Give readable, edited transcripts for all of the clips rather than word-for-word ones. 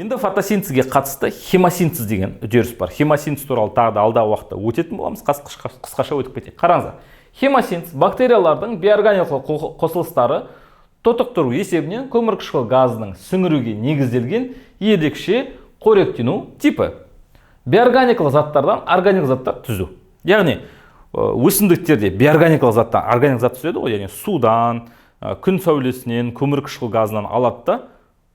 Енді фотосинтезге қатысты хемосинтез деген үдеріс бар. Хемосинтез туралы тағы да алдағы уақытта өтетін боламыз. Қысқаша өтіп кетейік. Қараңыздар. Хемосинтез бактериялардың биоорганикалық қосылыстары тотықтыру есебінен көмірқышқыл газының сіңіруге негізделген ерекше қоректену типі. Биоорганикалық заттардан органикалық заттар түзу. Яғни өсімдіктерде биоорганикалық заттан органикалық зат түзеді ғой, яғни судан, күн сәулесінен, көмірқышқыл газынан алады да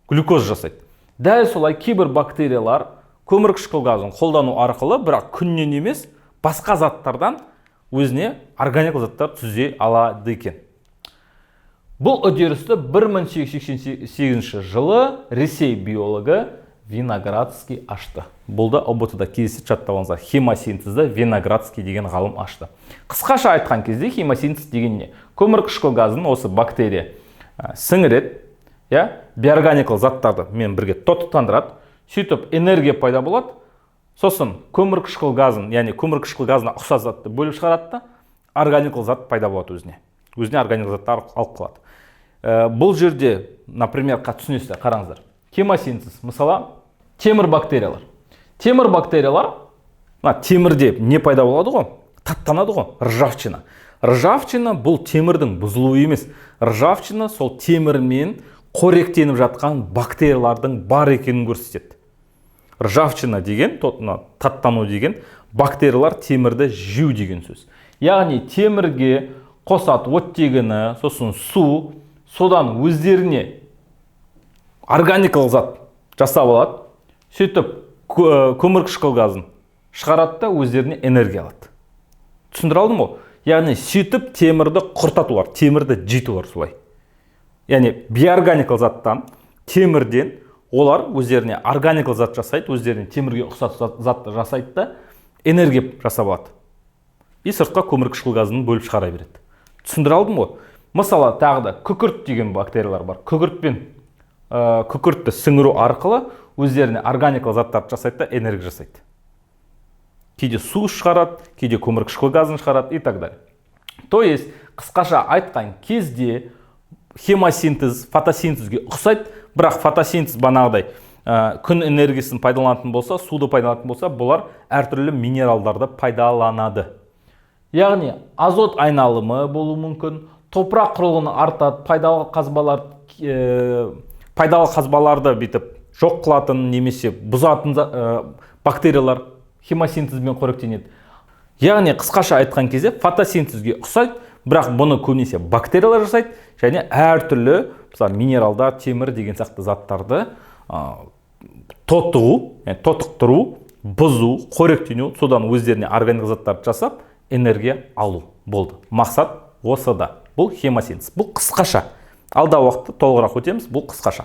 глюкоз жасайды. Дәл солай кейбір бактериялар көмірқышқыл газын қолдану арқылы, бірақ күннен емес, басқа заттардан өзіне органикалық заттар түзе алады екен. Бұл үдерісті 1888 жылы Ресей биологы Виноградский ашты. Бұл да ОБТ-да кездесіп жаттап хемосинтезді Виноградский деген ғалым ашты. Қысқаша айтқан кезде хемосинтез деген не? Көмірқышқыл газын осы бактерия сіңіреді, биоорганикалық заттарды мен бірге тотықтандырады, сөйтіп энергия пайда болады, сосын көмірқышқыл газын, яғни көмірқышқыл газына ұқсас затты бөліп шығарады да, органикалық зат пайда болады өзіне органикалық заттар алып қалады. Бұл жерде, например, түсінесіздер, қараңыздар. Хемосинтез, мысалы, темір бактериялар. Темір бактериялар, темірде не пайда болады ғой? Таттанады ғой, ржавчина. Ржавчина бұл темірдің бұзылуы емес. Ржавчина сол темірмен қоректеніп жатқан бактериялардың бар екенін көрсетеді. Ржавчина деген, таттану деген, бактериялар темірді жеу деген сөз. Яғни темірге қосады оттегіні, сосын су, содан өздеріне органикалық зат жасап алады, сөйтіп көмірқышқыл газын шығарады да өздеріне энергия алады. Түсіндіре алдым ғой? Яғни сөйтіп темірді құртатулар, темірді жейтулар солай. Яғни биоорганикалық заттан, темірден олар өздеріне органикалық зат жасайды, өздеріне темірге ұқсас затты жасайды да энергия жасап алады. И сыртқа көмірқышқыл газын бөліп шығара береді. Түсіндіре алдым ғой? Мысалы, тағы да күкірт деген бактериялар бар. Күкіртті сіңіру арқылы өздеріне органикалық заттарды жасайды да энергия жасайды. Кейде су шығарады, кейде көмірқышқыл газын шығарады и так далее. То есть, қысқаша айтқан кезде хемосинтез фотосинтезге ұқсайды, бірақ фотосинтез банағыдай күн энергиясын пайдаланатын болса, суды пайдаланатын болса, бұлар әртүрлі минералдарды пайдаланады. Яғни азот айналымы болуы мүмкін, топырақ құрылымы артады, пайдалы қазбаларды бітіп жоқ қылатын немесе бұзатын бактериялар хемосинтезбен қоректенеді. Яғни қысқаша айтқан кезде фотосинтезге ұқсайды, бірақ бұны көбінесе бактериялар жасайды, және әртүрлі минералдар, темір деген сияқты заттарды тотықтыру, бұзу, қоректену, содан өздеріне органикалық заттарды жасап, энергия алу болды. Мақсат осы да. Бұл хемосинтез. Бұл қысқаша. Алдағы уақытта толығырақ өтеміз. Бұл қысқаша.